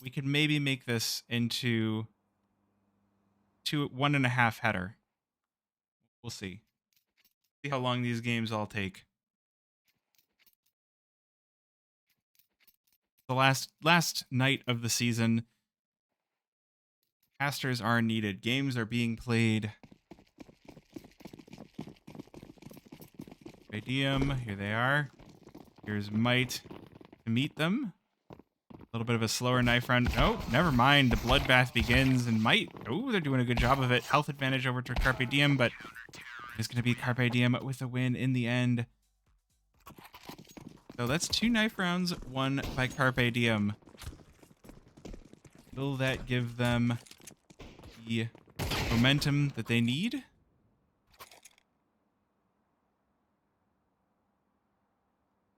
we could maybe make this into 1.5 header. We'll see. See how long these games all take. The last night of the season. Casters are needed. Games are being played. Diem, here they are. Here's Might to meet them. A little bit of a slower knife round. Oh, never mind. The bloodbath begins, and Might. Oh, they're doing a good job of it. Health advantage over to Carpe Diem, but it's going to be Carpe Diem with a win in the end. So that's 2 knife rounds won by Carpe Diem. Will that give them the momentum that they need?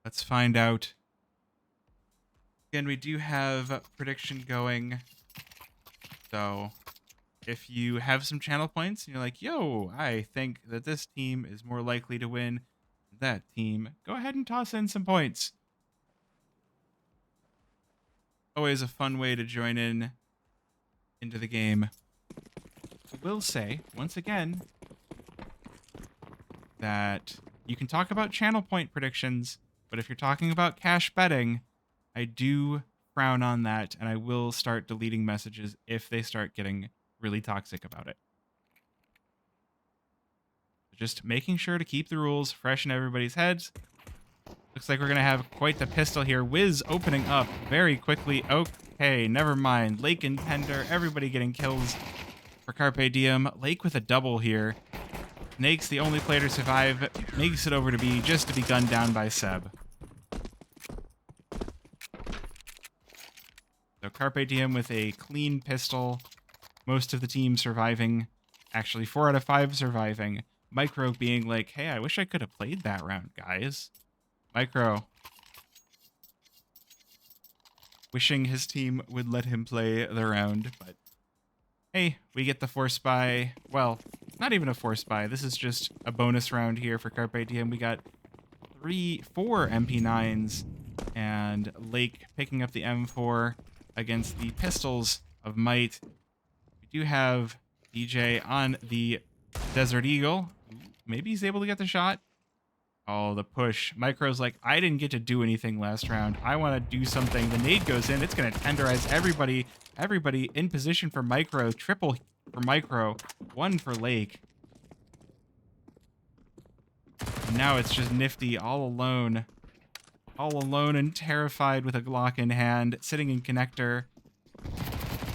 Let's find out. Again, we do have prediction going. So if you have some channel points and you're like, yo, I think that this team is more likely to win than that team, go ahead and toss in some points. Always a fun way to join into the game. I will say, once again, that you can talk about channel point predictions, but if you're talking about cash betting, I do frown on that, and I will start deleting messages if they start getting really toxic about it. Just making sure to keep the rules fresh in everybody's heads. Looks like we're going to have quite the pistol here. Wiz opening up very quickly. Okay, never mind. Lake and Tender, everybody getting kills for Carpe Diem. Lake with a double here. Snake's the only player to survive. Makes it over to B just to be gunned down by Seb. So Carpe Diem with a clean pistol. Most of the team surviving. Actually, 4 out of 5 surviving. Micro being like, hey, I wish I could have played that round, guys. Micro wishing his team would let him play the round, but hey, we get the force buy. Well, not even a force buy. This is just a bonus round here for Carpe Diem. We got 4 MP9s and Lake picking up the M4 against the pistols of Might. We do have DJ on the Desert Eagle. Maybe he's able to get the shot. Oh, the push. Micro's like, I didn't get to do anything last round. I want to do something. The nade goes in. It's going to tenderize everybody. Everybody in position for Micro. Triple for Micro. 1 for Lake. And now it's just Nifty all alone. All alone and terrified with a Glock in hand. Sitting in connector.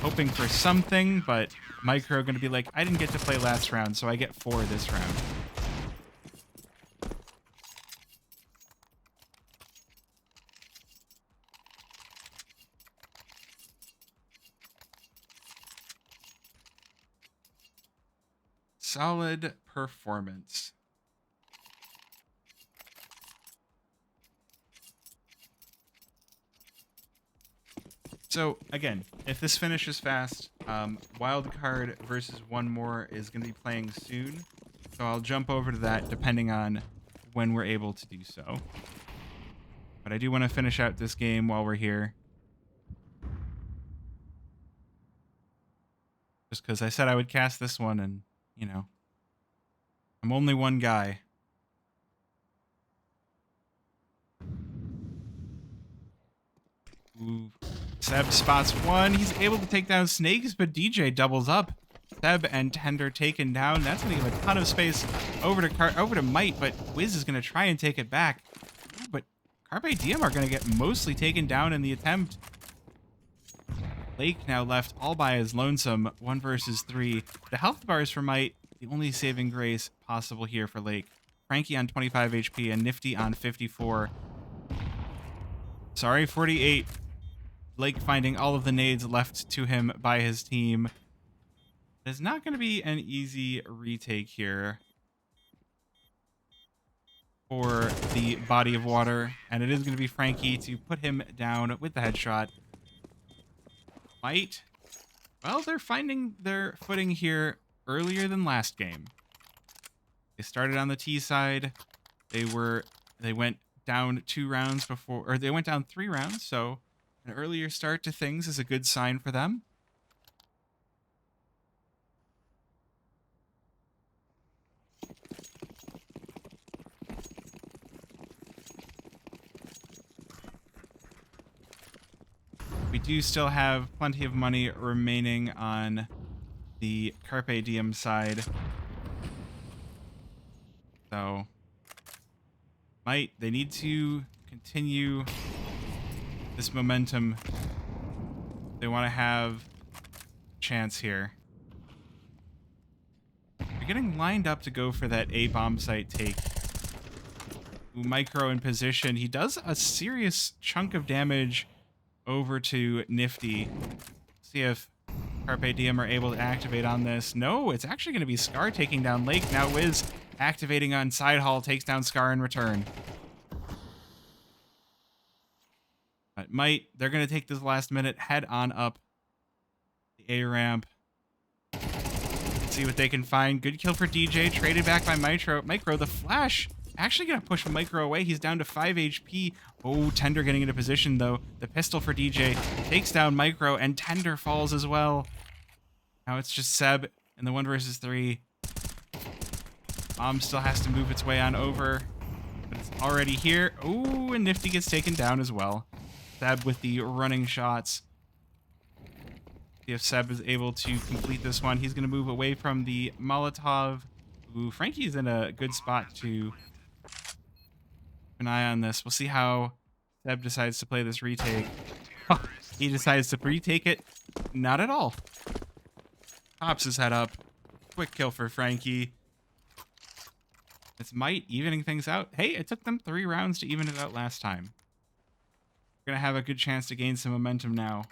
Hoping for something, but Micro going to be like, I didn't get to play last round, so I get 4 this round. Solid performance. So, again, if this finishes fast, Wildcard versus one more is going to be playing soon. So I'll jump over to that depending on when we're able to do so. But I do want to finish out this game while we're here. Just because I said I would cast this one and, you know, I'm only one guy. Ooh. Seb spots 1. He's able to take down Snakes, but DJ doubles up. Seb and Tender taken down. That's going to give a ton of space over to Might, but Wiz is going to try and take it back. But Carpe Diem are going to get mostly taken down in the attempt. Lake now left all by his lonesome. 1 versus 3. The health bars for Might, the only saving grace possible here for Lake. Frankie on 25 HP and Nifty on 54. Sorry, 48. Lake finding all of the nades left to him by his team. It's not going to be an easy retake here for the body of water, and it is going to be Frankie to put him down with the headshot. Might, well, they're finding their footing here earlier than last game. They started on the T side. They went down 2 rounds before, or they went down 3 rounds, so An earlier start to things is a good sign for them. We do still have plenty of money remaining on the Carpe Diem side. So, they need to continue this momentum. They want to have a chance here. They're getting lined up to go for that A bomb site take. Ooh, Micro in position. He does a serious chunk of damage over to Nifty. See if Carpe Diem are able to activate on this. No, it's actually going to be Scar taking down Lake. Now Wiz activating on Side Hall takes down Scar in return. But they're going to take this last minute, head on up the A ramp. See what they can find. Good kill for DJ, traded back by Micro. The flash actually going to push Micro away. He's down to 5 HP. Oh, Tender getting into position, though. The pistol for DJ takes down Micro, and Tender falls as well. Now it's just Seb in the 1 versus 3. Bomb still has to move its way on over, but it's already here. Oh, and Nifty gets taken down as well. Seb with the running shots. See if Seb is able to complete this one. He's going to move away from the Molotov. Ooh, Frankie's in a good spot to keep an eye on this. We'll see how Seb decides to play this retake. Oh, he decides to retake it. Not at all. Pops his head up. Quick kill for Frankie. It's Might evening things out. Hey, it took them 3 rounds to even it out last time. We're going to have a good chance to gain some momentum now.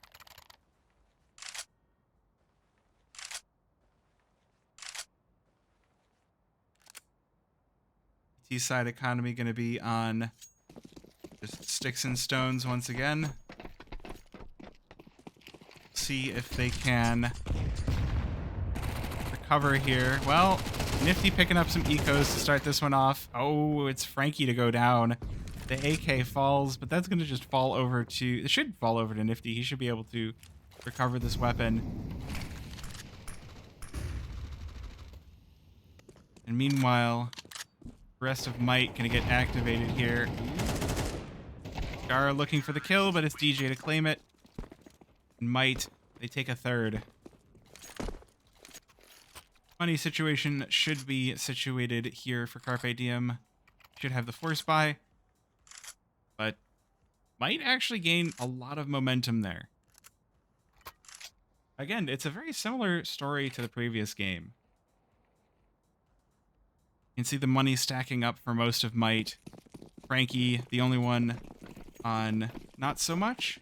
T-side economy going to be on just sticks and stones once again. See if they can recover here. Well, Nifty picking up some ecos to start this one off. Oh, it's Frankie to go down. The AK falls, but that's going to just fall over to... It should fall over to Nifty. He should be able to recover this weapon. And meanwhile, the rest of Might going to get activated here. Gara looking for the kill, but it's DJ to claim it. And Might, they take a third. Money situation should be situated here for Carpe Diem. Should have the force buy. But might actually gain a lot of momentum there. Again, it's a very similar story to the previous game. You can see the money stacking up for most of Might. Frankie, the only one on not so much.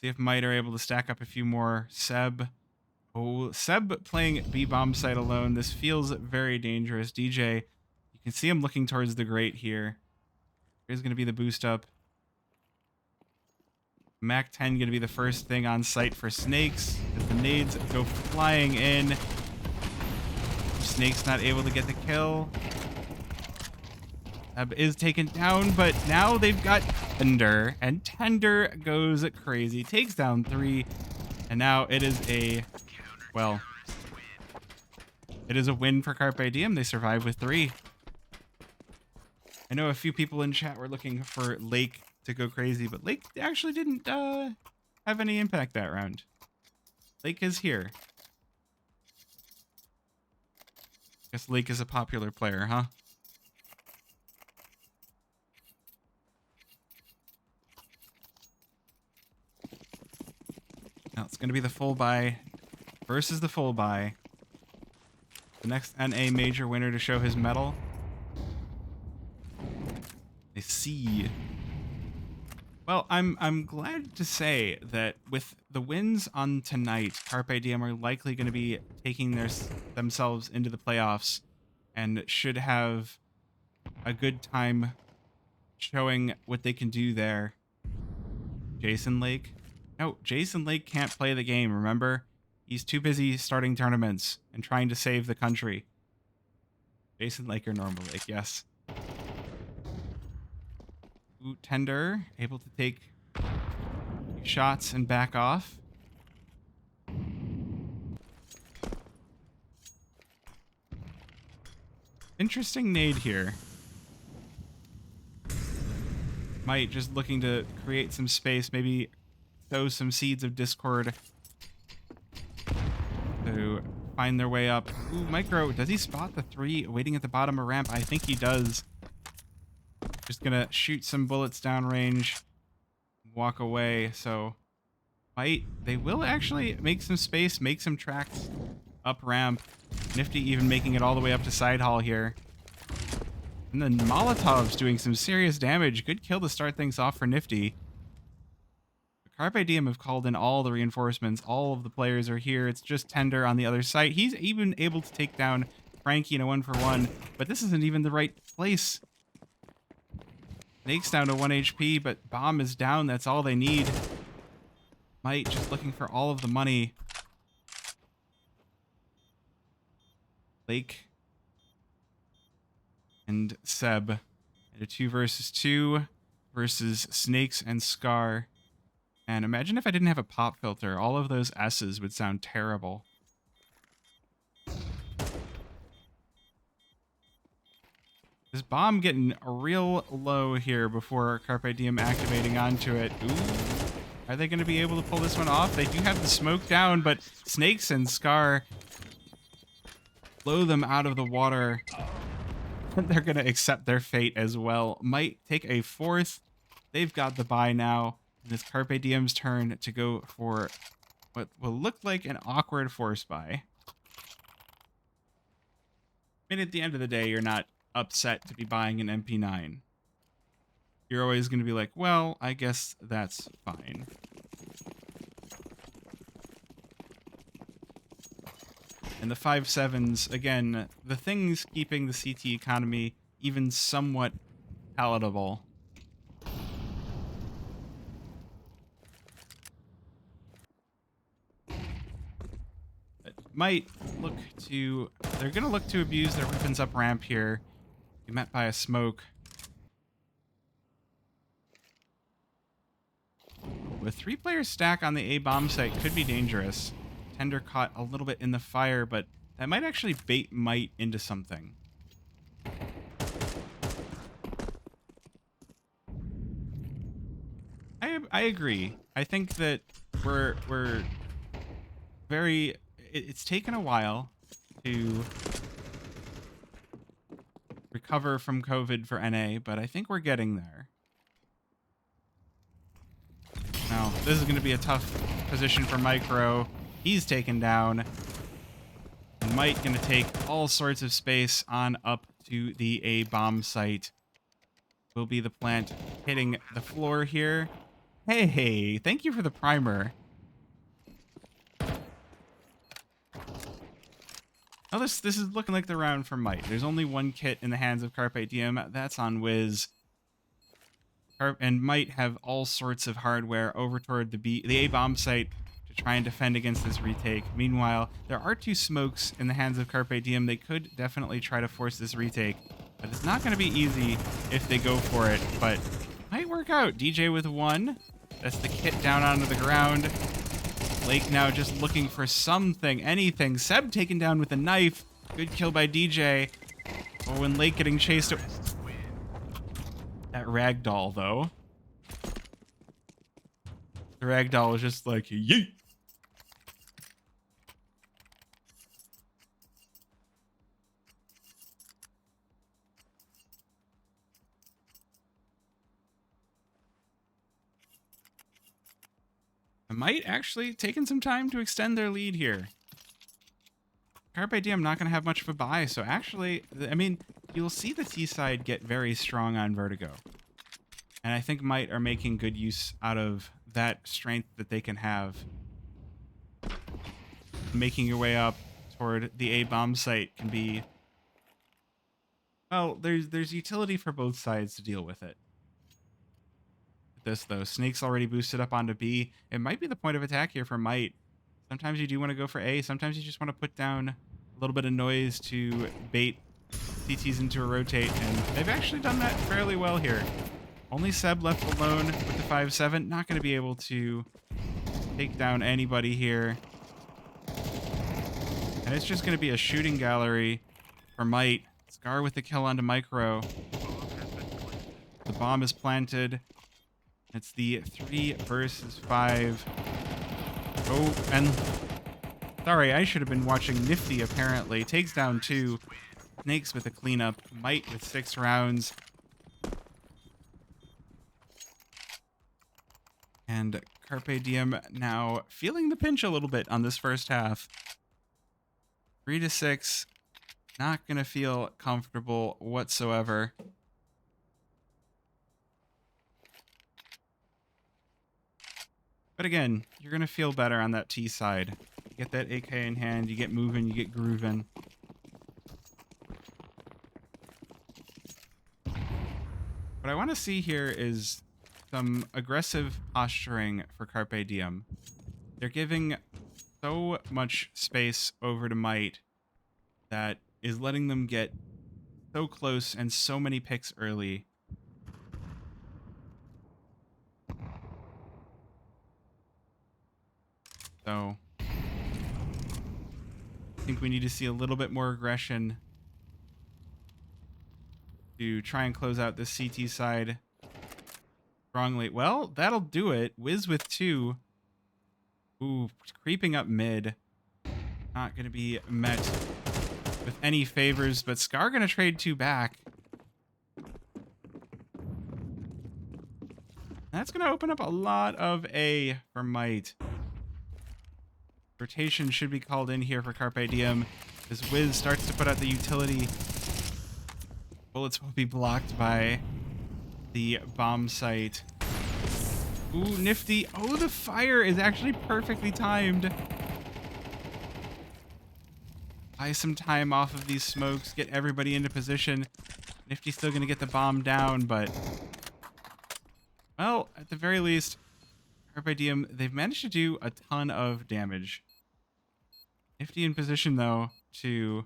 See if Might are able to stack up a few more. Seb. Oh, Seb playing B-bomb site alone. This feels very dangerous. DJ, you can see him looking towards the grate here. Here's going to be the boost up. Mac 10 going to be the first thing on site for Snakes as the nades go flying in. Snake's not able to get the kill. Seb is taken down, but now they've got Tender, and Tender goes crazy. Takes down 3, and now it is a... Well, it is a win for Carpe Diem. They survive with 3. I know a few people in chat were looking for Lake to go crazy, but Lake actually didn't have any impact that round. Lake is here. Guess Lake is a popular player, huh? Now it's going to be the full buy versus the full buy. The next NA major winner to show his medal. I see. Well, I'm glad to say that with the wins on tonight, Carpe Diem are likely going to be taking themselves into the playoffs and should have a good time showing what they can do there. Jason Lake. No, Jason Lake can't play the game, remember? He's too busy starting tournaments and trying to save the country. Jason Lake or Normal Lake, yes. Ooh, Tender, able to take shots and back off. Interesting nade here. Might just looking to create some space, maybe sow some seeds of discord to find their way up. Ooh, Micro, does he spot the 3 waiting at the bottom of ramp? I think he does. Just gonna shoot some bullets downrange, walk away. So they will actually make some space, make some tracks up ramp. Nifty even making it all the way up to side hall here. And then Molotov's doing some serious damage. Good kill to start things off for Nifty. Carpe Diem have called in all the reinforcements. All of the players are here. It's just Tender on the other side. He's even able to take down Frankie in a 1-for-1, but this isn't even the right place. Snake's down to 1 HP, but Bomb is down. That's all they need. Might just looking for all of the money. Lake and Seb. And a 2 versus 2 versus Snakes and Scar. And imagine if I didn't have a pop filter. All of those S's would sound terrible. This bomb getting real low here before Carpe Diem activating onto it. Ooh. Are they going to be able to pull this one off? They do have the smoke down, but Snakes and Scar blow them out of the water. They're going to accept their fate as well. Might take a 4th. They've got the bye now. And it's Carpe Diem's turn to go for what will look like an awkward force buy. I mean, at the end of the day, you're not upset to be buying an MP9. You're always going to be like, well, I guess that's fine. And the 5.7s, again, the things keeping the CT economy even somewhat palatable. Might look to... They're going to look to abuse their weapons up ramp here. Be met by a smoke. With 3-player stack on the A bomb site could be dangerous. Tender caught a little bit in the fire, but that might actually bait Might into something. I agree. I think that we're very... It's taken a while to recover from COVID for NA, but I think we're getting there. Now, this is going to be a tough position for Micro. He's taken down. Might going to take all sorts of space on up to the A bomb site. Will be the plant hitting the floor here. Hey, thank you for the primer. Now this is looking like the round for Might. There's only 1 kit in the hands of Carpe Diem. That's on Wiz. And Might have all sorts of hardware over toward the A bomb site to try and defend against this retake. Meanwhile, there are 2 smokes in the hands of Carpe Diem. They could definitely try to force this retake, but it's not going to be easy if they go for it. But might work out. DJ with 1. That's the kit down onto the ground. Lake now just looking for something, anything. Seb taken down with a knife. Good kill by DJ. Or when Lake getting chased. That ragdoll, though. The ragdoll was just like, yeet. Might actually taking some time to extend their lead here. Carpe Diem not going to have much of a buy, so actually, I mean, you'll see the T side get very strong on Vertigo. And I think Might are making good use out of that strength that they can have. Making your way up toward the A bomb site can be... Well, there's utility for both sides to deal with it. This though, Snake's already boosted up onto B. It might be the point of attack here for Might. Sometimes you do want to go for A. Sometimes you just want to put down a little bit of noise to bait CTs into a rotate, and they've actually done that fairly well here. Only Seb left alone with the 5-7. Not going to be able to take down anybody here. And it's just going to be a shooting gallery for Might. Scar with the kill onto Micro. The bomb is planted. It's the 3 versus 5. Oh, and sorry, I should have been watching Nifty, apparently. Takes down 2. Snakes with a cleanup. Might with 6 rounds. And Carpe Diem now feeling the pinch a little bit on this first half. 3-6. Not going to feel comfortable whatsoever. But again, you're going to feel better on that T side. You get that AK in hand, you get moving, you get grooving. What I want to see here is some aggressive posturing for Carpe Diem. They're giving so much space over to Might that is letting them get so close and so many picks early. So I think we need to see a little bit more aggression to try and close out this CT side strongly. Well, that'll do it. Wiz with 2. Ooh, creeping up mid. Not going to be met with any favors, but Scar going to trade 2 back. That's going to open up a lot of A for Might. Rotation should be called in here for Carpe Diem as Wiz starts to put out the utility. Bullets will be blocked by the bomb site. Ooh, Nifty. Oh, the fire is actually perfectly timed. Buy some time off of these smokes, get everybody into position. Nifty's still going to get the bomb down, but well, at the very least, Carpe Diem, they've managed to do a ton of damage. Nifty in position, though, to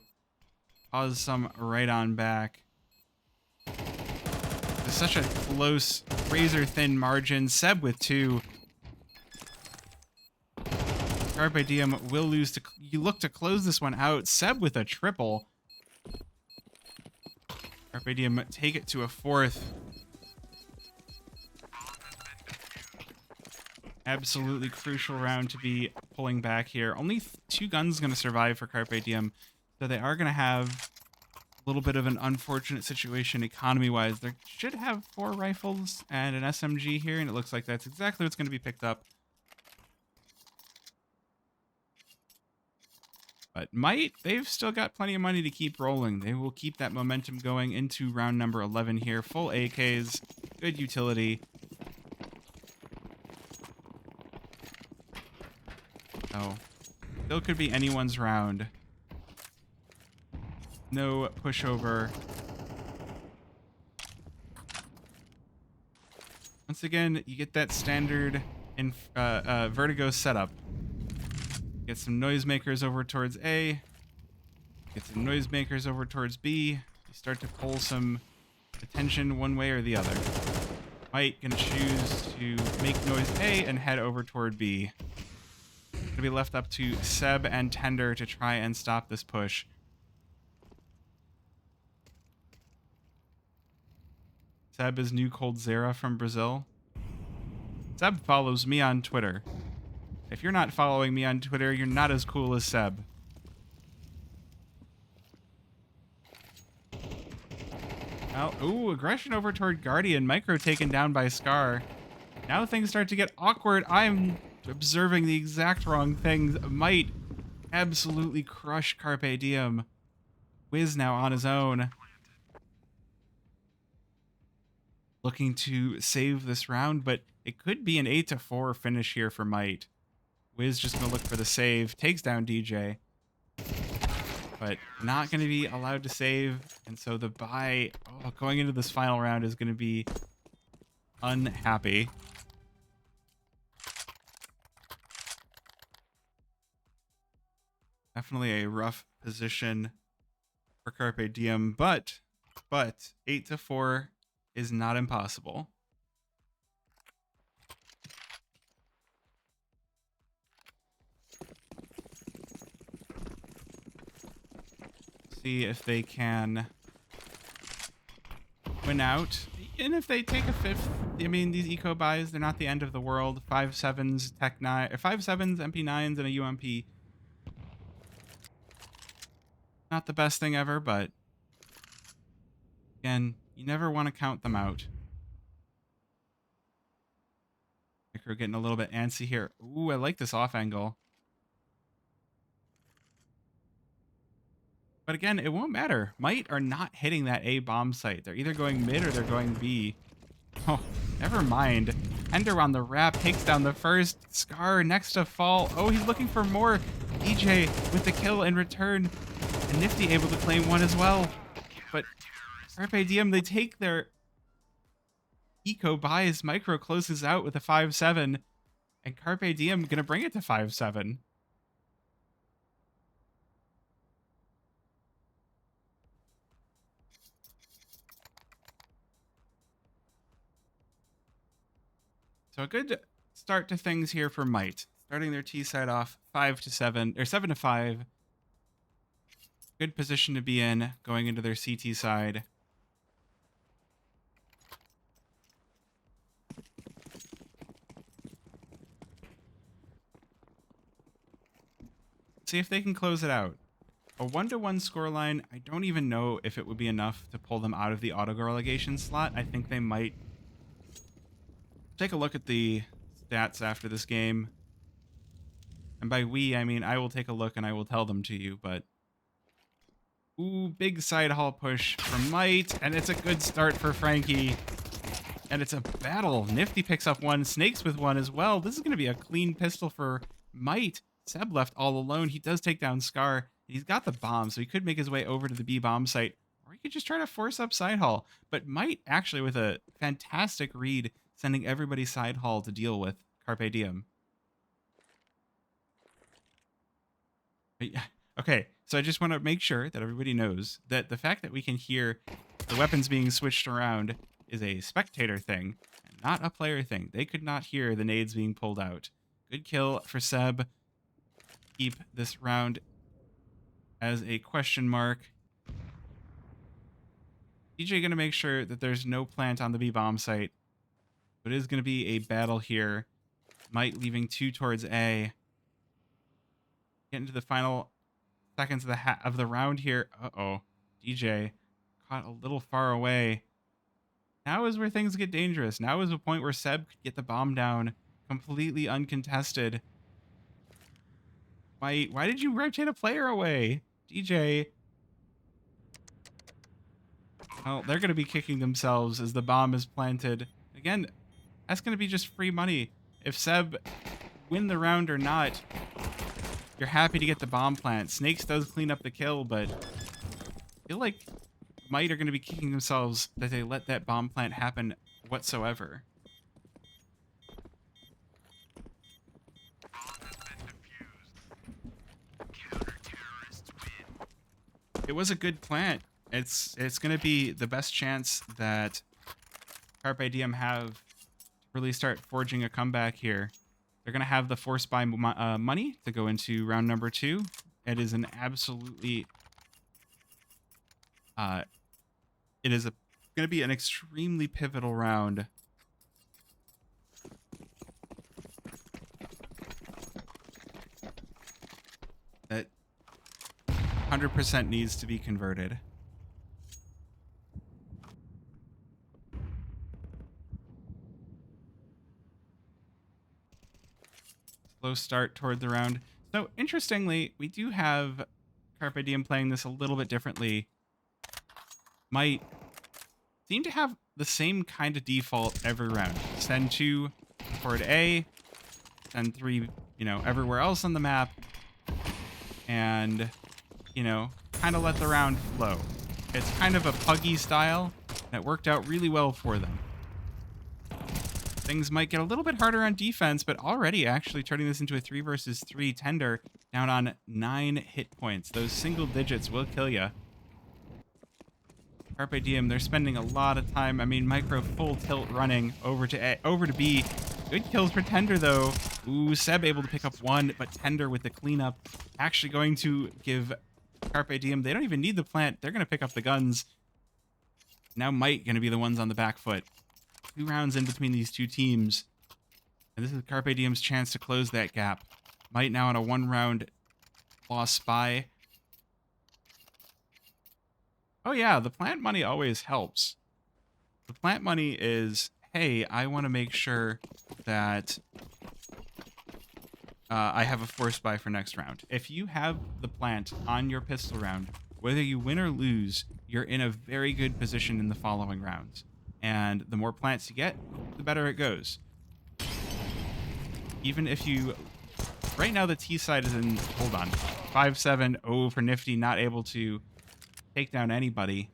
cause some right on back. There's such a close, razor-thin margin. Seb with 2. Carpe Diem will lose to... You look to close this one out. Seb with a triple. Carpe Diem take it to a 4th. Absolutely crucial round to be pulling back here. Only 2 guns going to survive for Carpe Diem, so they are going to have a little bit of an unfortunate situation economy-wise. They should have 4 rifles and an SMG here, and it looks like that's exactly what's going to be picked up. But Might, they've still got plenty of money to keep rolling. They will keep that momentum going into round number 11 here. Full AKs, good utility. Oh, still could be anyone's round. No pushover. Once again, you get that standard in Vertigo setup. Get some noisemakers over towards A. Get some noisemakers over towards B. You start to pull some attention one way or the other. Might gonna choose to make noise A and head over toward B. Gonna be left up to Seb and Tender to try and stop this push. Seb is new Cold Zera from Brazil. Seb follows me on Twitter. If you're not following me on Twitter, you're not as cool as Seb. Well, ooh, aggression over toward Guardian. Micro taken down by Scar. Now things start to get awkward. I'm observing the exact wrong things. Might absolutely crush Carpe Diem. Wiz now on his own. Looking to save this round, but it could be an 8-4 finish here for Might. Wiz just going to look for the save. Takes down DJ. But not going to be allowed to save. And so the buy going into this final round is going to be unhappy. Definitely a rough position for Carpe Diem, but 8-4 is not impossible. See if they can win out. And if they take a fifth, I mean, these eco buys, they're not the end of the world. 5.7s, Tech 9, or 5.7s, MP9s, and a UMP. Not the best thing ever, but again, you never want to count them out. Micro getting a little bit antsy here. Ooh, I like this off angle. But again, it won't matter. Might are not hitting that A bomb site. They're either going mid or they're going B. Oh, never mind. Ender on the wrap takes down the first. Scar next to fall. Oh, he's looking for more. DJ with the kill in return. And Nifty able to claim one as well. But Carpe Diem, they take their eco buys. Micro closes out with a 5-7. And Carpe Diem gonna bring it to 5-7. So a good start to things here for Might. Starting their T side off 5-7 or 7-5. Good position to be in going into their CT side. See if they can close it out. A 1-1 scoreline, I don't even know if it would be enough to pull them out of the auto relegation slot. I think they might. Take a look at the stats after this game. And by we, I mean I will take a look and I will tell them to you, but... Ooh, big side hall push from Might, and it's a good start for Frankie. And it's a battle. Nifty picks up one, Snakes with one as well. This is going to be a clean pistol for Might. Seb left all alone. He does take down Scar. He's got the bomb, so he could make his way over to the B bomb site. Or he could just try to force up side hall. But Might actually with a fantastic read, sending everybody side hall to deal with Carpe Diem. Okay, so I just want to make sure that everybody knows that the fact that we can hear the weapons being switched around is a spectator thing, and not a player thing. They could not hear the nades being pulled out. Good kill for Seb. Keep this round as a question mark. DJ going to make sure that there's no plant on the B bomb site. It is going to be a battle here. Might leaving 2 towards A. Get into the final seconds of the round here. Uh-oh. DJ caught a little far away. Now is where things get dangerous. Now is the point where Seb could get the bomb down completely uncontested. Why did you rotate a player away? DJ. Well, they're going to be kicking themselves as the bomb is planted. Again, that's going to be just free money. If Seb win the round or not, you're happy to get the bomb plant. Snakes does clean up the kill, but I feel like Might are going to be kicking themselves that they let that bomb plant happen whatsoever. It was a good plant. It's going to be the best chance that Carpe Diem have to really start forging a comeback here. They're going to have the force buy money to go into round number 2. It is an absolutely... it is going to be an extremely pivotal round. That 100% needs to be converted. Slow start toward the round. So interestingly, we do have Carpe Diem playing this a little bit differently. Might seem to have the same kind of default every round. Send 2 toward A, send 3, everywhere else on the map, and, kind of let the round flow. It's kind of a puggy style, and it worked out really well for them. Things might get a little bit harder on defense, but already actually turning this into a 3 versus 3 tender Down on 9 hit points. Those single digits will kill you. Carpe Diem, they're spending a lot of time. I mean, Micro full tilt running over to B. Good kills for Tender, though. Ooh, Seb able to pick up 1, but Tender with the cleanup actually going to give Carpe Diem. They don't even need the plant. They're going to pick up the guns. Now Might going to be the ones on the back foot. 2 rounds in between these two teams. And this is Carpe Diem's chance to close that gap. Might now on a 1-round loss spy. Oh yeah, the plant money always helps. The plant money is, hey, I want to make sure that I have a force buy for next round. If you have the plant on your pistol round, whether you win or lose, you're in a very good position in the following rounds. And the more plants you get, the better it goes. Even if you... Right now the T side is in... Hold on. 5-7. Oh, for Nifty, not able to take down anybody.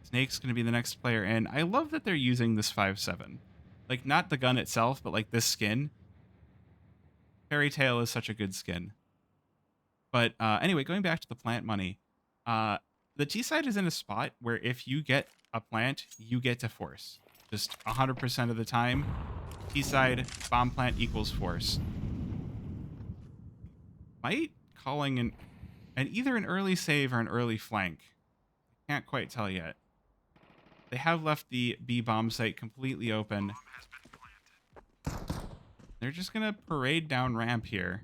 Snake's going to be the next player in. I love that they're using this 5-7. Like, not the gun itself, but like this skin. Fairy Tale is such a good skin. But anyway, going back to the plant money. The T side is in a spot where if you get a plant, you get to force. Just 100% of the time. T side, bomb plant equals force. Might calling an either an early save or an early flank. Can't quite tell yet. They have left the B bomb site completely open. They're just gonna parade down ramp here.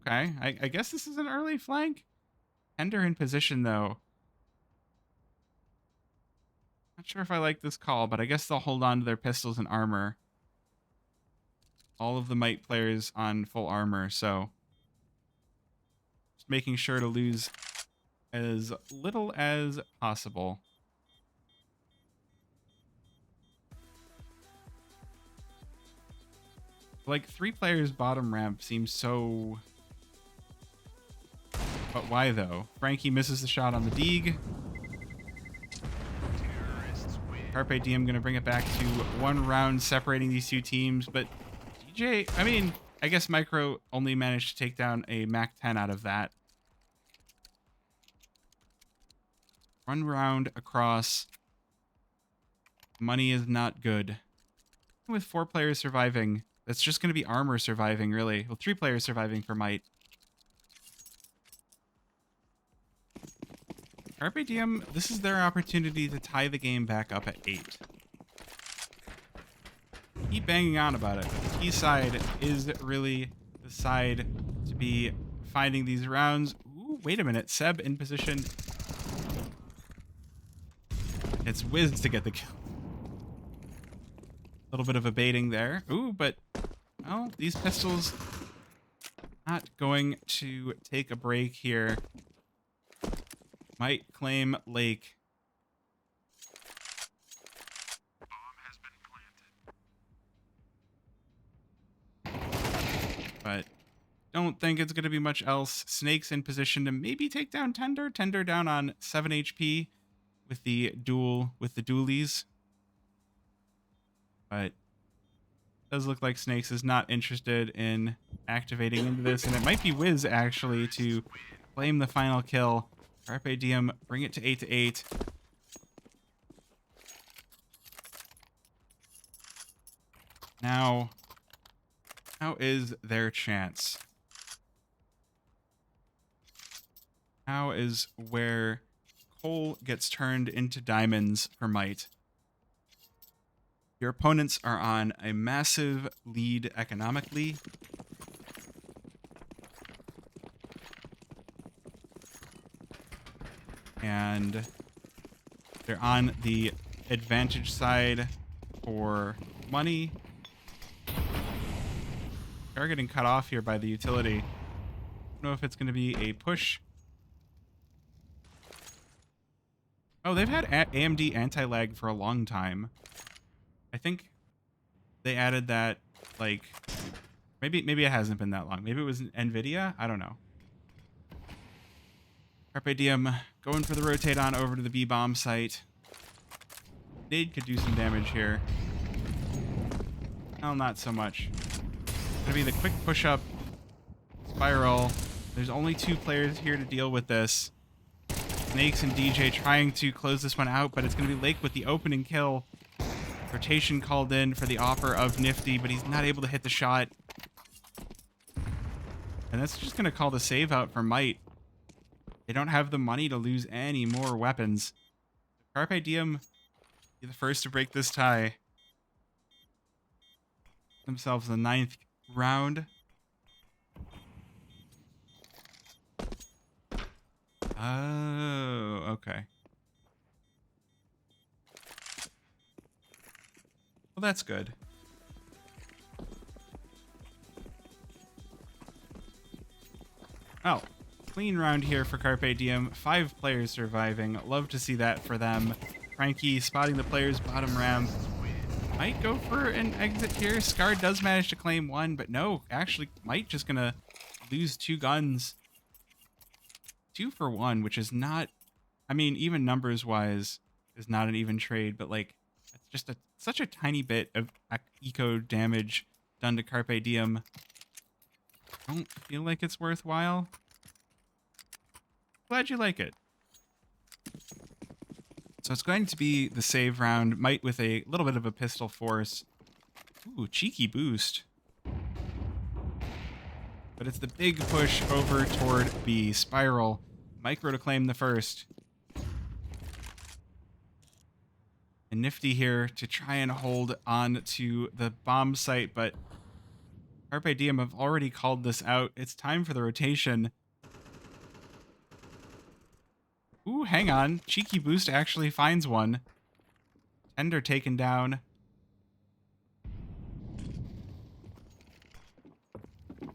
Okay, I guess this is an early flank. Tender in position though. Not sure if I like this call, but I guess they'll hold on to their pistols and armor. All of the Might players on full armor, so just making sure to lose as little as possible. Like 3 players bottom ramp seems so... But why though? Frankie misses the shot on the Deeg. Carpe Diem gonna bring it back to 1 round separating these two teams, but DJ, I mean, I guess Micro only managed to take down a Mac 10 out of that. 1 round across. Money is not good. With 4 players surviving, that's just going to be armor surviving, really. Well, 3 players surviving for Might. Carpe Diem, this is their opportunity to tie the game back up at 8. Keep banging on about it. The T side is really the side to be finding these rounds. Ooh, wait a minute. Seb in position. It's Wiz to get the kill. A little bit of a baiting there. Ooh, but, well, these pistols not going to take a break here. Might claim Lake. But don't think it's going to be much else. Snake's in position to maybe take down Tender. Tender down on 7 HP with the dualies. But it does look like Snakes is not interested in activating into this. And it might be Wiz, actually, to claim the final kill. Carpe Diem, bring it to 8-8. Now, how is their chance? How is where coal gets turned into diamonds for Might? Your opponents are on a massive lead economically. And they're on the advantage side for money. They're getting cut off here by the utility. I don't know if it's going to be a push. Oh, they've had AMD anti-lag for a long time. I think they added that, like, maybe it hasn't been that long. Maybe it was NVIDIA? I don't know. Carpe Diem going for the rotate on over to the B-bomb site. Nade could do some damage here. Well, not so much. Gonna be the quick push-up Spiral. There's only 2 players here to deal with this. Snakes and DJ trying to close this one out, but it's going to be Lake with the opening kill. Rotation called in for the offer of Nifty, but he's not able to hit the shot. And that's just going to call the save out for Might. They don't have the money to lose any more weapons. Carpe Diem be the first to break this tie. Themselves the 9th round. Oh, okay. Well, that's good. Oh, clean round here for Carpe Diem. 5 players surviving. Love to see that for them. Frankie spotting the players bottom ramp. Might go for an exit here. Scar does manage to claim 1, but no, actually Might just gonna lose 2 guns. 2 for 1, which is not, I mean, even numbers wise is not an even trade, but like it's just such a tiny bit of eco damage done to Carpe Diem. I don't feel like it's worthwhile. Glad you like it. So it's going to be the save round. Might with a little bit of a pistol force. Ooh, cheeky boost. But it's the big push over toward B. Spiral. Micro to claim the first. And Nifty here to try and hold on to the bomb site, but Carpe Diem have already called this out. It's time for the rotation. Ooh, hang on. Cheeky boost actually finds one. Tender taken down.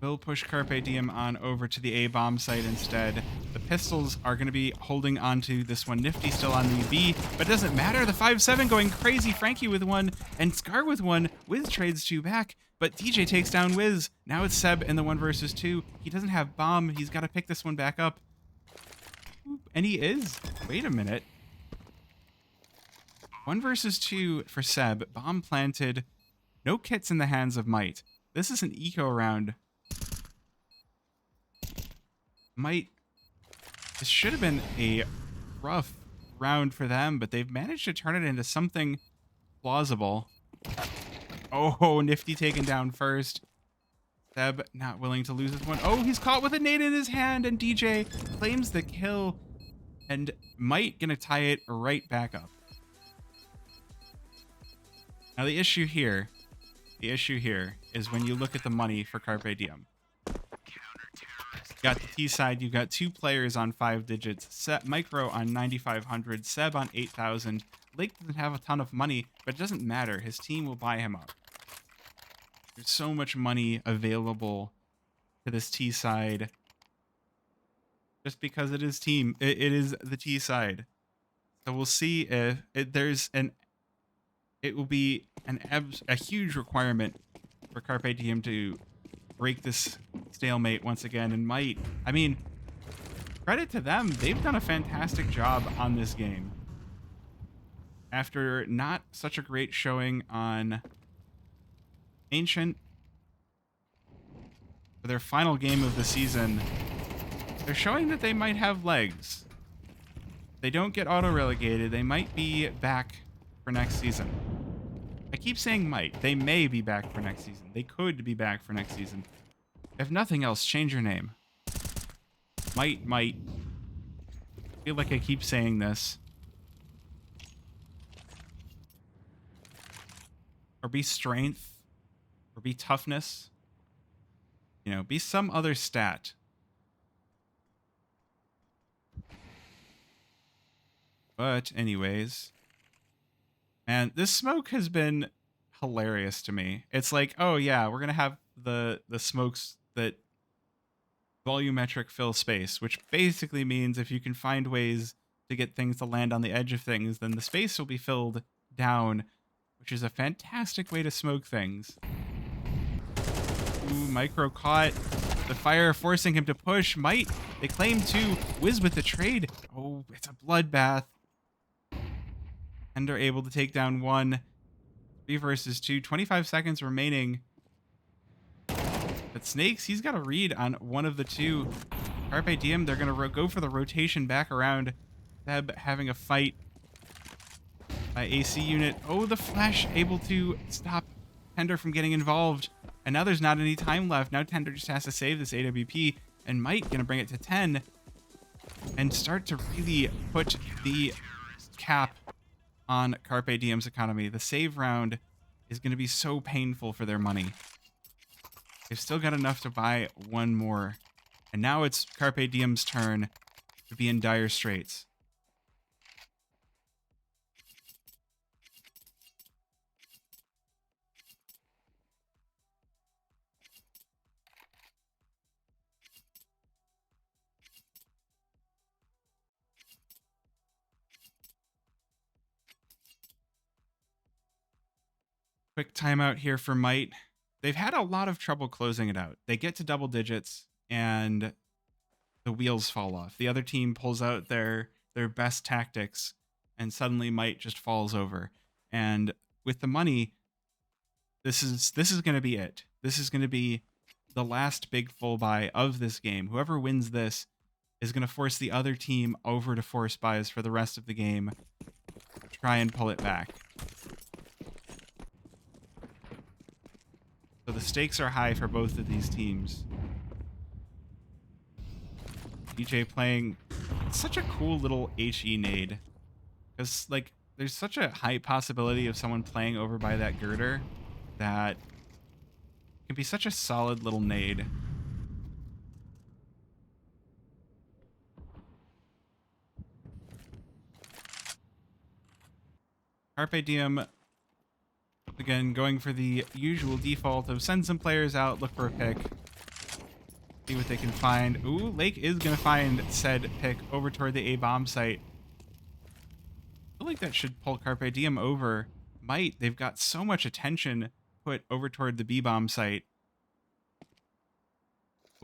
Will push Carpe Diem on over to the A bomb site instead. The pistols are going to be holding onto this one. Nifty still on the B, but it doesn't matter. The 5-7 going crazy. Frankie with 1 and Scar with 1. Wiz trades 2 back, but DJ takes down Wiz. Now it's Seb in the 1 versus 2. He doesn't have bomb. He's got to pick this one back up. And he is. Wait a minute. 1 versus 2 for Seb. Bomb planted. No kits in the hands of Might. This is an eco round. Might. This should have been a rough round for them, but they've managed to turn it into something plausible. Oh, Nifty taken down first. Seb not willing to lose this one. Oh, he's caught with a nade in his hand, and DJ claims the kill. And Might gonna tie it right back up. Now the issue here is when you look at the money for Carpe Diem. You got the T side, you've got 2 players on 5 digits, Micro on 9,500, Seb on 8,000. Lake doesn't have a ton of money, but it doesn't matter. His team will buy him up. There's so much money available to this T side. Just because it is team, it is the T side. So we'll see if it will be a huge requirement for Carpe Diem to break this stalemate once again, and Might, I mean, credit to them, they've done a fantastic job on this game. After not such a great showing on Ancient, for their final game of the season, they're showing that they might have legs. If they don't get auto-relegated, they might be back for next season. I keep saying might. They may be back for next season. They could be back for next season. If nothing else, change your name. Might. I feel like I keep saying this. Or be strength. Or be toughness. You know, be some other stat. But anyways, and this smoke has been hilarious to me. It's like, oh yeah, we're gonna have the smokes that volumetric fill space, which basically means if you can find ways to get things to land on the edge of things, then the space will be filled down, which is a fantastic way to smoke things. Ooh, Micro caught. The fire forcing him to push. Might. They claim 2. Wiz with the trade. Oh, it's a bloodbath. And are able to take down 1. 3 versus 2. 25 seconds remaining. The But Snakes, he's got a read on one of the two. Carpe Diem, they're going to go for the rotation back around. Seb having a fight by AC unit. Oh, the flash able to stop Tender from getting involved. And now there's not any time left. Now Tender just has to save this AWP. And Mike going to bring it to 10. And start to really put the cap on Carpe Diem's economy. The save round is going to be so painful for their money. They've still got enough to buy one more. And now it's Carpe Diem's turn to be in dire straits. Quick timeout here for Might. They've had a lot of trouble closing it out. They get to double digits and the wheels fall off. The other team pulls out their best tactics and suddenly Might just falls over. And with the money, this is going to be it. This is going to be the last big full buy of this game. Whoever wins this is going to force the other team over to force buys for the rest of the game. Try and pull it back. So the stakes are high for both of these teams. DJ playing such a cool little HE nade. Because, like, there's such a high possibility of someone playing over by that girder that it can be such a solid little nade. Carpe Diem, again, going for the usual default of send some players out, look for a pick. See what they can find. Ooh, Lake is going to find said pick over toward the A-bomb site. I feel like that should pull Carpe Diem over. Might, they've got so much attention put over toward the B-bomb site.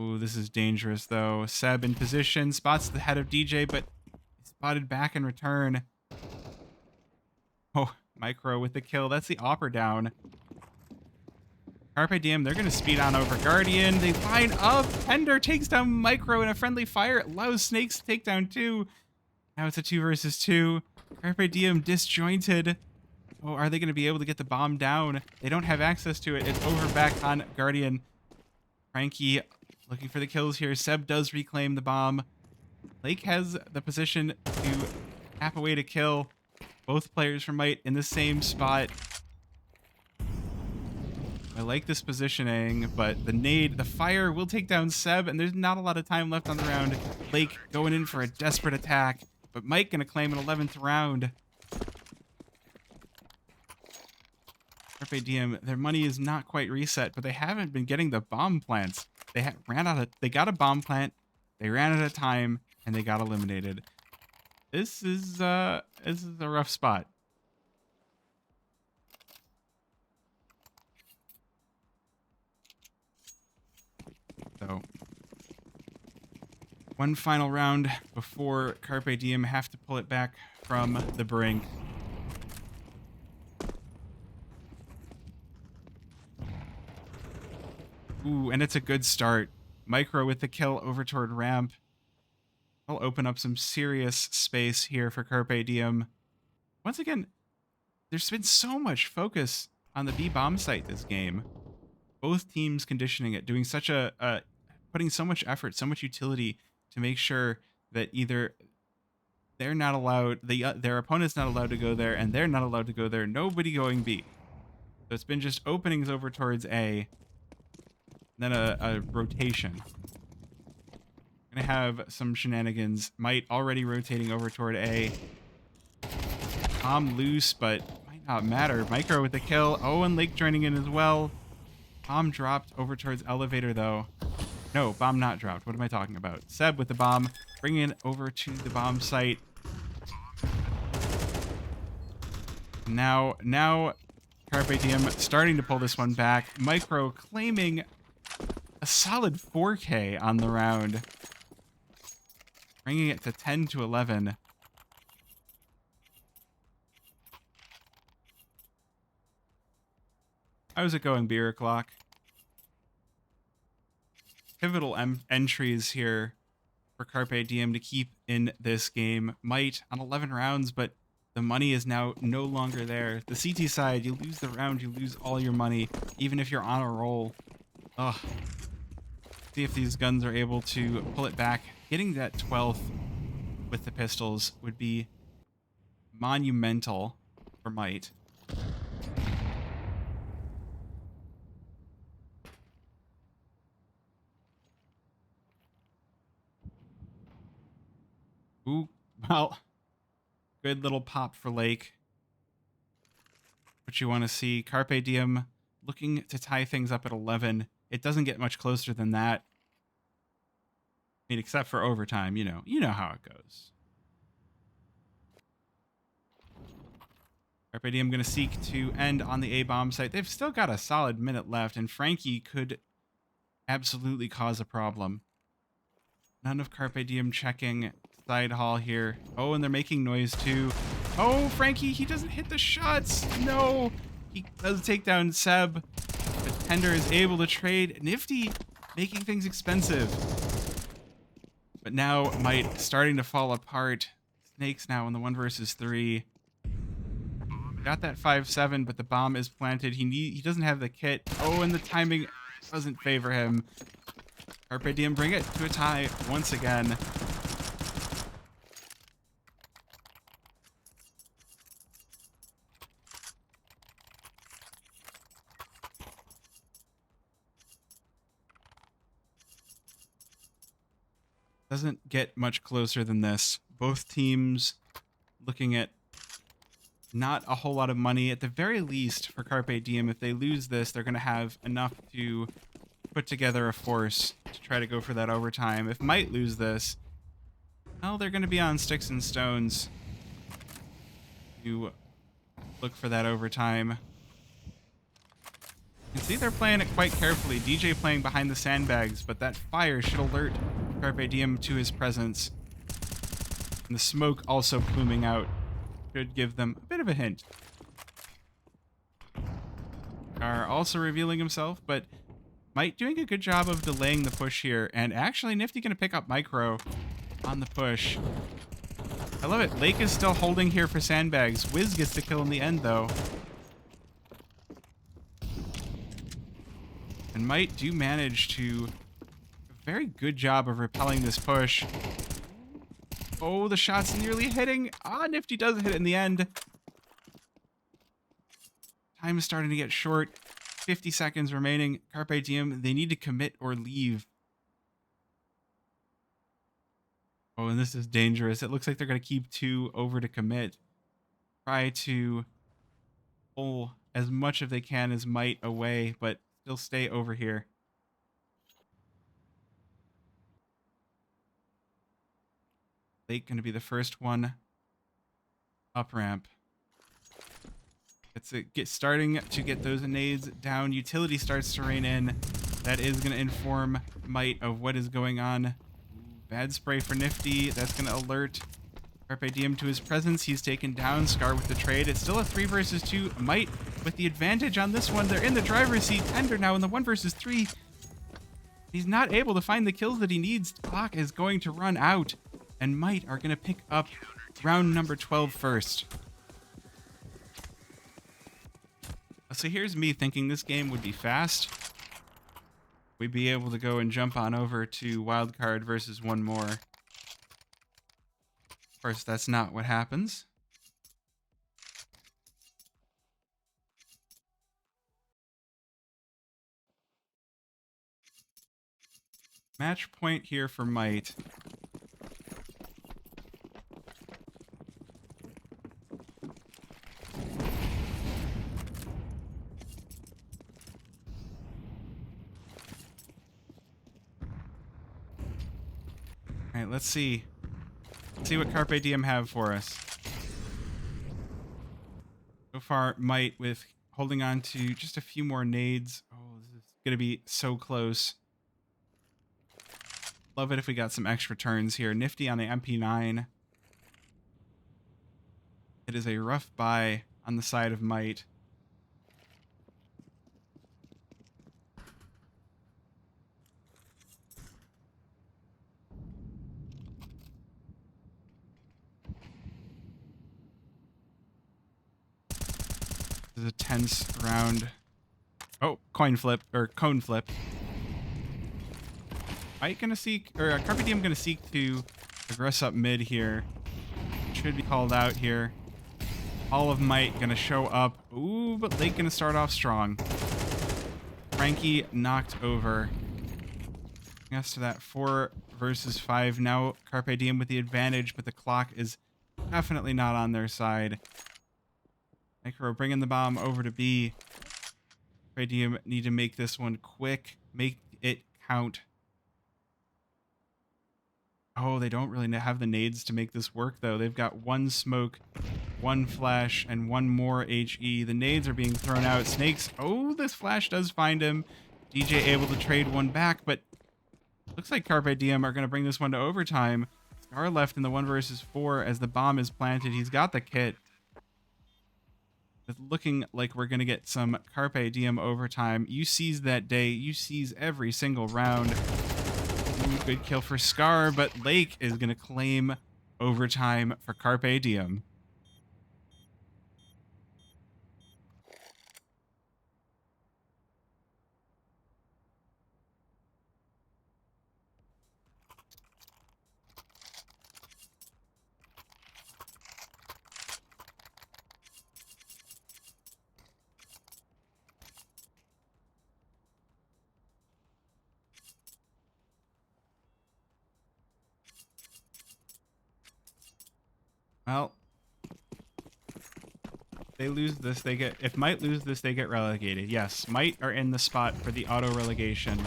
Ooh, this is dangerous, though. Seb in position, spots the head of DJ, but spotted back in return. Oh, Micro with the kill. That's the Opper down. Carpe Diem, they're going to speed on over Guardian. They line up. Tender takes down Micro in a friendly fire. Allows Snakes to take down 2. Now it's a 2 versus 2. Carpe Diem disjointed. Oh, are they going to be able to get the bomb down? They don't have access to it. It's over back on Guardian. Frankie looking for the kills here. Seb does reclaim the bomb. Lake has the position to tap away to kill. Both players from Might in the same spot. I like this positioning, but the nade, the fire will take down Seb, and there's not a lot of time left on the round. Lake going in for a desperate attack, but Mike going to claim an 11th round. Carpe Diem, their money is not quite reset, but they haven't been getting the bomb plants. They got a bomb plant, they ran out of time, and they got eliminated. This is a rough spot. So, one final round before Carpe Diem have to pull it back from the brink. Ooh, and it's a good start. Micro with the kill over toward ramp. I'll open up some serious space here for Carpe Diem. Once again, there's been so much focus on the B-bomb site this game. Both teams conditioning it, doing such putting so much effort, so much utility to make sure that either they're not allowed, their opponent's not allowed to go there, and they're not allowed to go there. Nobody going B. So it's been just openings over towards A, then a rotation. Gonna have some shenanigans. Might already rotating over toward A. Bomb loose, but might not matter. Micro with the kill. Oh, and Lake joining in as well. Bomb dropped over towards elevator, though. No, bomb not dropped. What am I talking about? Seb with the bomb, bringing it over to the bomb site. Now, Carpe Diem starting to pull this one back. Micro claiming a solid 4K on the round. Bringing it to 10 to 11. How's it going, Beer Clock? pivotal entries here for Carpe Diem to keep in this game. Might on 11 rounds, but the money is now no longer there. The CT side, you lose the round, you lose all your money, even if you're on a roll. Ugh. See if these guns are able to pull it back. Getting that 12th with the pistols would be monumental for Might. Ooh, well, good little pop for Lake. What you want to see, Carpe Diem looking to tie things up at 11. It doesn't get much closer than that. I mean, except for overtime, you know how it goes. Carpe Diem going to seek to end on the A-bomb site. They've still got a solid minute left, and Frankie could absolutely cause a problem. None of Carpe Diem checking side hall here. Oh, and they're making noise too. Oh, Frankie, he doesn't hit the shots. No, he does take down Seb. But Tender is able to trade. Nifty making things expensive. But now Might starting to fall apart. Snakes now in the 1 versus 3. Got that 5-7, but the bomb is planted. He doesn't have the kit. Oh, and the timing doesn't favor him. Carpe Diem bring it to a tie once again. Doesn't get much closer than this. Both teams looking at not a whole lot of money. At the very least, for Carpe Diem, if they lose this, they're going to have enough to put together a force to try to go for that overtime. If Might lose this, well, they're going to be on sticks and stones to look for that overtime. You can see they're playing it quite carefully. DJ playing behind the sandbags, but that fire should alert Carpe Diem to his presence. And the smoke also pluming out should give them a bit of a hint. Are also revealing himself, but Might doing a good job of delaying the push here. And actually, Nifty going to pick up Micro on the push. I love it. Lake is still holding here for sandbags. Wiz gets the kill in the end, though. And Might do manage to do a very good job of repelling this push. Oh, the shot's nearly hitting. Ah, Nifty does hit it in the end. Time is starting to get short. 50 seconds remaining. Carpe Diem, they need to commit or leave. Oh, and this is dangerous. It looks like they're going to keep 2 over to commit. Try to pull as much as they can as Might away, but still stay over here. Lake going to be the first one up ramp. It's starting to get those nades down. Utility starts to rain in. That is going to inform Might of what is going on. Bad spray for Nifty. That's going to alert Carpe Diem to his presence. He's taken down. Scar with the trade. It's still a 3 versus 2. Might with the advantage on this one. They're in the driver's seat. Tender now in the 1 versus 3. He's not able to find the kills that he needs. Clock is going to run out. And Might are going to pick up round number 12 first. So here's me thinking this game would be fast. We'd be able to go and jump on over to wildcard versus one more. Of course, that's not what happens. Match point here for Might. All right, let's see. Let's see what Carpe Diem have for us. So far, Might with holding on to just a few more nades. Oh, this is going to be so close. Love it if we got some extra turns here. Nifty on the MP9. It is a rough buy on the side of Might. This is a tense round. Oh, coin flip, or cone flip. Mike gonna seek, or Carpe Diem gonna seek to aggress up mid here. Should be called out here. All of Might gonna show up. Ooh, but Lake gonna start off strong. Frankie knocked over. Yes, to that 4 versus 5. Now Carpe Diem with the advantage, but the clock is definitely not on their side. Micro bringing the bomb over to B. Carpe Diem need to make this one quick. Make it count. Oh, they don't really have the nades to make this work, though. They've got 1 smoke, 1 flash, and 1 more HE. The nades are being thrown out. Snakes. Oh, this flash does find him. DJ able to trade 1 back, but looks like Carpe Diem are going to bring this one to overtime. Scar left in the 1 versus 4 as the bomb is planted. He's got the kit. It's looking like we're going to get some Carpe Diem overtime. You seize that day. You seize every single round. Ooh, good kill for Scar, but Lake is going to claim overtime for Carpe Diem. Well, they lose this, they get, if Might lose this, they get relegated. Yes, Might are in the spot for the auto relegation.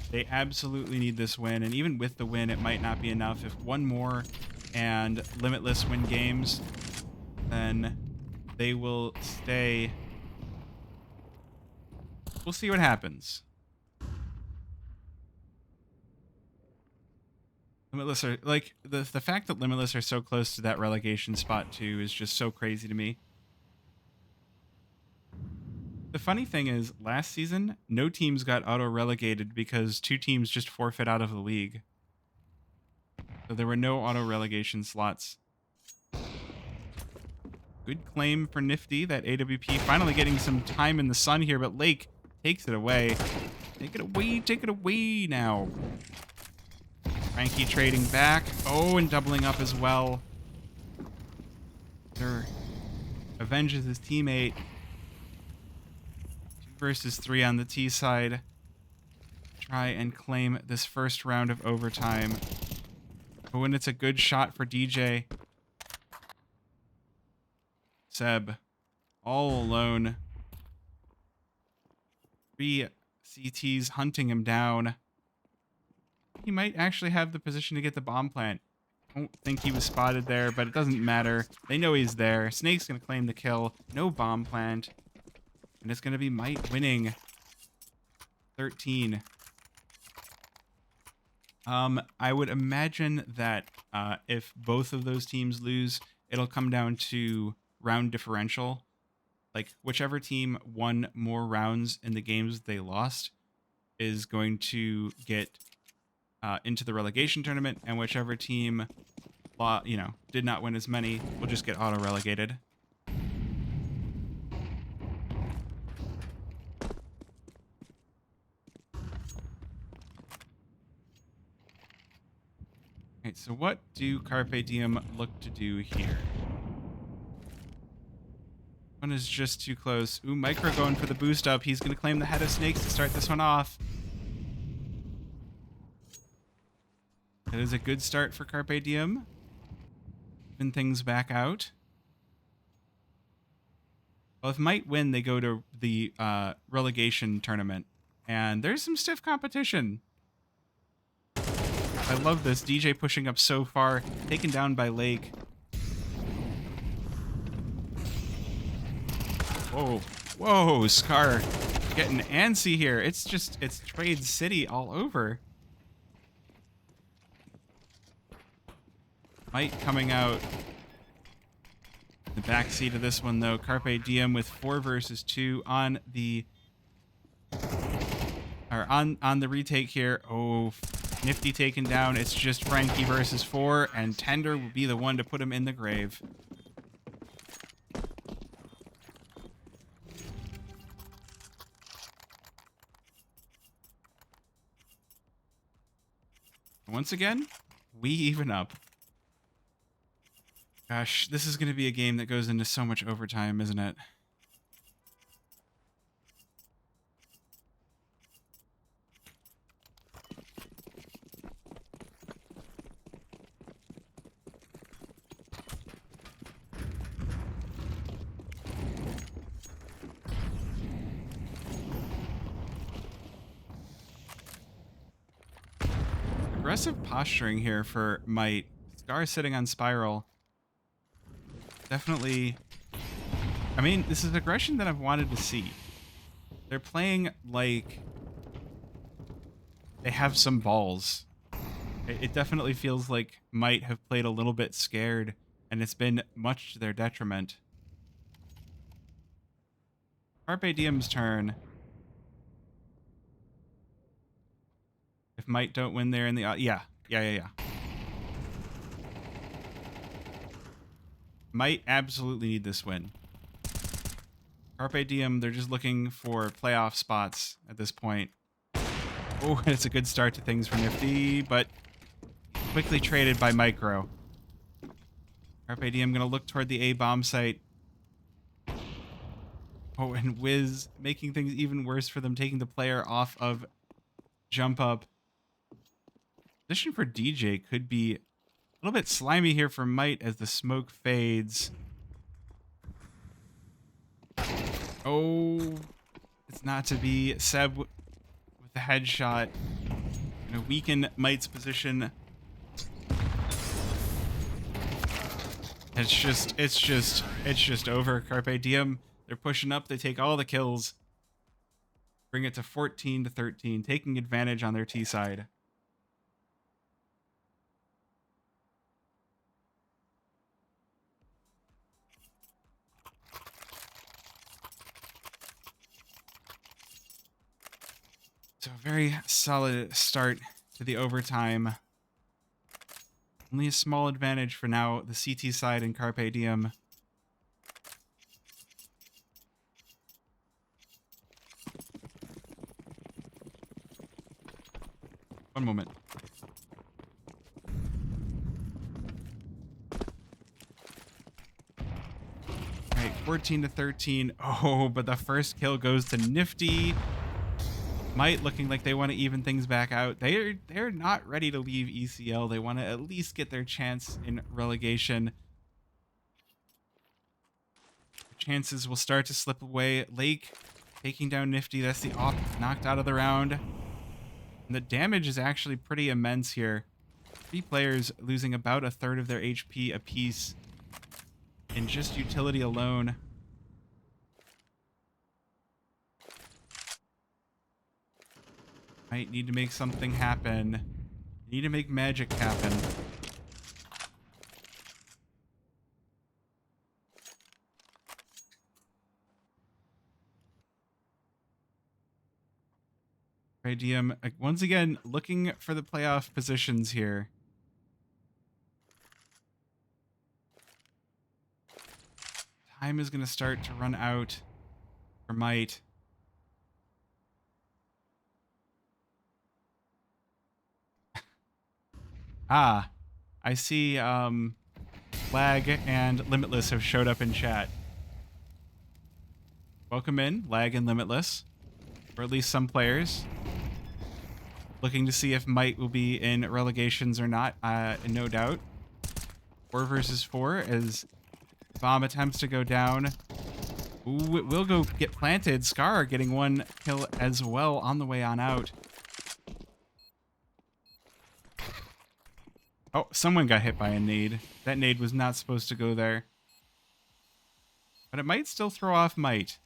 They absolutely need this win, and even with the win, it might not be enough. If 1 more and Limitless win games, then they will stay. We'll see what happens. Limitless are, like, the fact that Limitless are so close to that relegation spot too is just so crazy to me. The funny thing is, last season, no teams got auto-relegated because 2 teams just forfeit out of the league. So there were no auto-relegation slots. Good claim for Nifty, that AWP finally getting some time in the sun here, but Lake takes it away. Take it away now. Frankie trading back. Oh, and doubling up as well. There avenges his teammate. 2 versus 3 on the T side. Try and claim this first round of overtime. Oh, and it's a good shot for DJ. Seb, all alone. 3 CTs hunting him down. He might actually have the position to get the bomb plant. I don't think he was spotted there, but it doesn't matter. They know he's there. Snake's going to claim the kill. No bomb plant. And it's going to be Might winning. 13. I would imagine that if both of those teams lose, it'll come down to round differential. Like, whichever team won more rounds in the games they lost is going to get into the relegation tournament, and whichever team, did not win as many will just get auto-relegated. Alright, so what do Carpe Diem look to do here? One is just too close. Ooh, Micro going for the boost up. He's going to claim the head of Snakes to start this one off. That is a good start for Carpe Diem. Even things back out. Well, if Might win, they go to the relegation tournament. And there's some stiff competition. I love this. DJ pushing up so far. Taken down by Lake. Whoa. Whoa, Scar getting antsy here. It's Trade City all over. Might coming out the backseat of this one, though. Carpe Diem with 4 versus 2 on the on the retake here. Oh, Nifty taken down. It's just Frankie versus 4, and Tender will be the one to put him in the grave. once again, we even up. Gosh, this is going to be a game that goes into so much overtime, isn't it? Aggressive posturing here for Might. Scar sitting on Spiral. Definitely. I mean, this is aggression that I've wanted to see. They're playing like they have some balls. It definitely feels like Might have played a little bit scared, and it's been much to their detriment. Carpe Diem's turn. If Might don't win there in the... yeah. Might absolutely need this win. Carpe Diem, they're just looking for playoff spots at this point. Oh, it's a good start to things for Nifty, but quickly traded by Micro. Carpe Diem going to look toward the A bomb site. Oh, and Wiz making things even worse for them, taking the player off of Jump Up. Position for DJ could be a little bit slimy here for Might as the smoke fades. Oh, it's not to be. Seb with the headshot. Gonna weaken Might's position. It's just over. Carpe Diem, they're pushing up. They take all the kills. Bring it to 14-13, taking advantage on their T side. So a very solid start to the overtime. Only a small advantage for now, the CT side and Carpe Diem. One moment. All right, 14-13. Oh, but the first kill goes to Nifty. Might looking like they want to even things back out. They're not ready to leave ECL. They want to at least get their chance in relegation. Chances will start to slip away. Lake taking down Nifty. That's the op knocked out of the round. And the damage is actually pretty immense here. 3 players losing about a third of their HP apiece in just utility alone. Might need to make something happen. Need to make magic happen. Diem once again looking for the playoff positions here. Time is going to start to run out for Might. Ah, I see Lag and Limitless have showed up in chat. Welcome in, Lag and Limitless. Or at least some players. Looking to see if Might will be in relegations or not, no doubt. 4 versus 4 as bomb attempts to go down. Ooh, it will go get planted. Scar getting 1 kill as well on the way on out. Oh, someone got hit by a nade. That nade was not supposed to go there. But it might still throw off Might.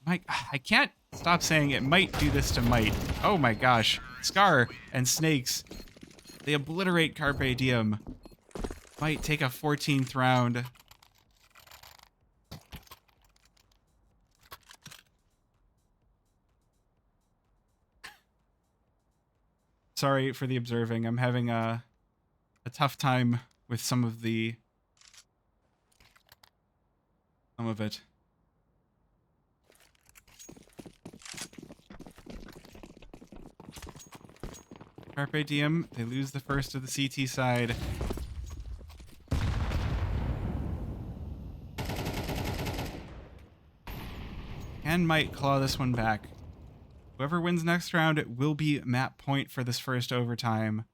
I can't stop saying it might do this to Might. Oh my gosh. Scar and Snakes. They obliterate Carpe Diem. Might take a 14th round. Sorry for the observing. I'm having a tough time with some of it. Carpe Diem, they lose the first of the CT side. And might claw this one back. Whoever wins next round, it will be map point for this first overtime.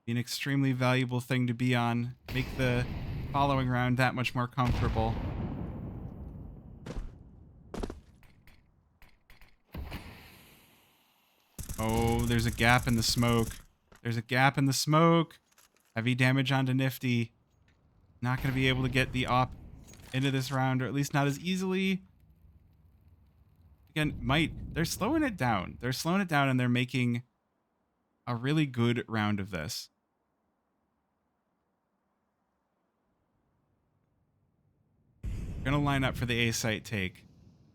Be an extremely valuable thing to be on. Make the following round that much more comfortable. Oh, there's a gap in the smoke. There's a gap in the smoke. Heavy damage onto Nifty. Not going to be able to get the op into this round, or at least not as easily. Again, they're slowing it down. They're slowing it down, and they're making a really good round of this. Gonna line up for the A site take.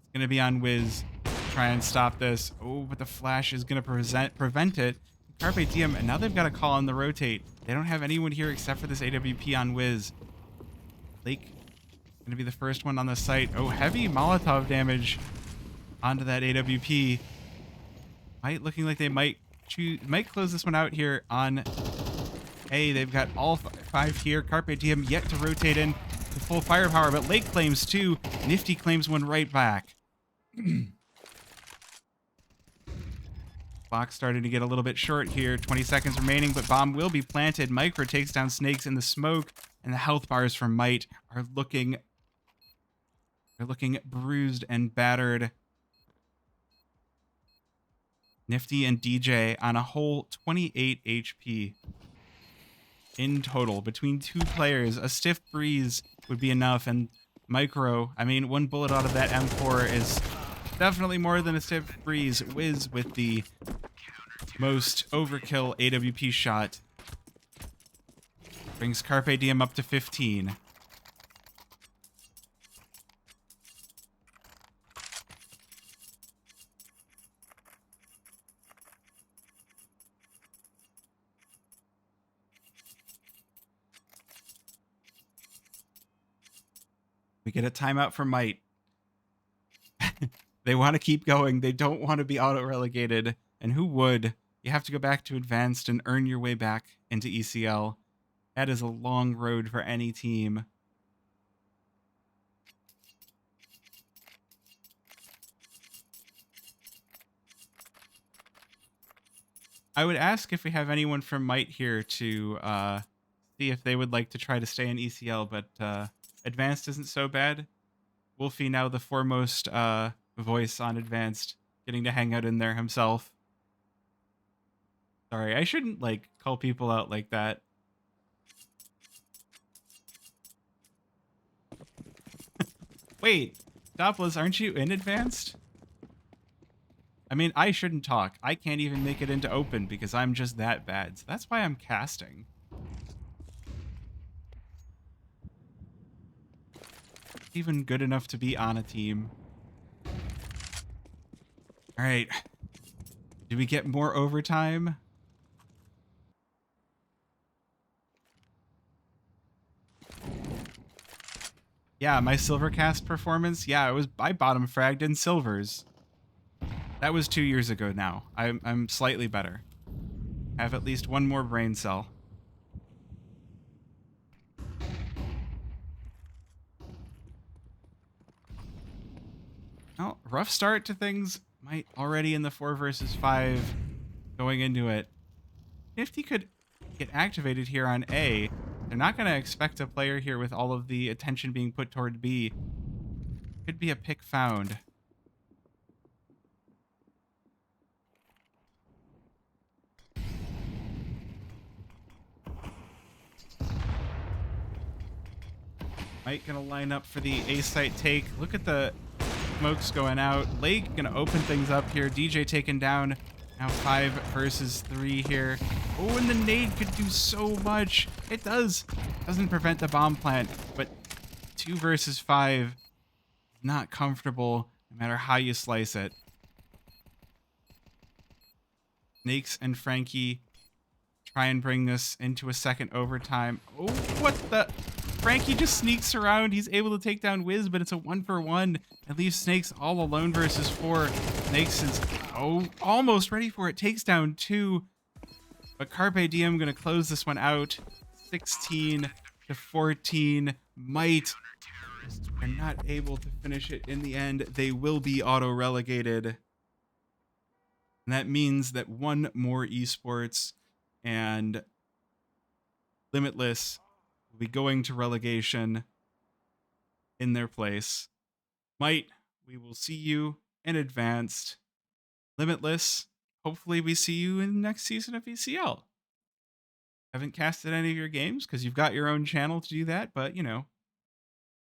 It's gonna be on Wiz. Try and stop this. Oh, but the flash is gonna prevent it. Carpe Diem, and now they've got a call on the rotate. They don't have anyone here except for this AWP on Wiz. Lake gonna be the first one on the site. Oh, heavy Molotov damage onto that AWP. Looking like they might close this one out here on A. They've got all 5 here. Carpe Diem yet to rotate in to full firepower, but Lake claims 2. Nifty claims 1 right back. Clock starting to get a little bit short here. 20 seconds remaining, but bomb will be planted. Micro takes down Snakes in the smoke, and the health bars from Might are looking bruised and battered. Nifty and DJ on a whole 28 HP in total between 2 players. A stiff breeze would be enough, and Micro, I mean, 1 bullet out of that M4 is definitely more than a stiff breeze. Wiz with the most overkill AWP shot brings Carpe Diem up to 15. We get a timeout for Might. They want to keep going. They don't want to be auto-relegated. And who would? You have to go back to Advanced and earn your way back into ECL. That is a long road for any team. I would ask if we have anyone from Might here to see if they would like to try to stay in ECL, but Advanced isn't so bad. Wolfie now the foremost voice on Advanced, getting to hang out in there himself. Sorry, I shouldn't call people out like that. Wait, Doppelus, aren't you in Advanced? I mean, I shouldn't talk. I can't even make it into open because I'm just that bad. So that's why I'm casting. Even good enough to be on a team. All right. Do we get more overtime? Yeah, my Silvercast performance. Yeah, I bottom fragged in silvers. That was 2 years ago now. I'm slightly better. I have at least 1 more brain cell. Well, rough start to things. Might already in the 4 versus 5 going into it. Nifty could get activated here on A. They're not going to expect a player here with all of the attention being put toward B. Could be a pick found. Mike gonna line up for the A site take. Look at the smokes going out. Lake gonna open things up here. DJ taken down. Now 5 versus 3 here. Oh, and the nade could do so much. It does. Doesn't prevent the bomb plant, but 2 versus 5. Not comfortable, no matter how you slice it. Snakes and Frankie try and bring this into a second overtime. Oh, what the? Frankie just sneaks around. He's able to take down Wiz, but it's a 1-for-1. It leaves Snakes all alone versus 4. Snakes is... Oh, almost ready for it. Takes down 2. But Carpe Diem going to close this one out. 16-14. Might are not able to finish it in the end. They will be auto-relegated. And that means that one more esports and Limitless will be going to relegation in their place. Might, we will see you in advanced. Limitless, hopefully we see you in the next season of ECL. Haven't casted any of your games because you've got your own channel to do that, but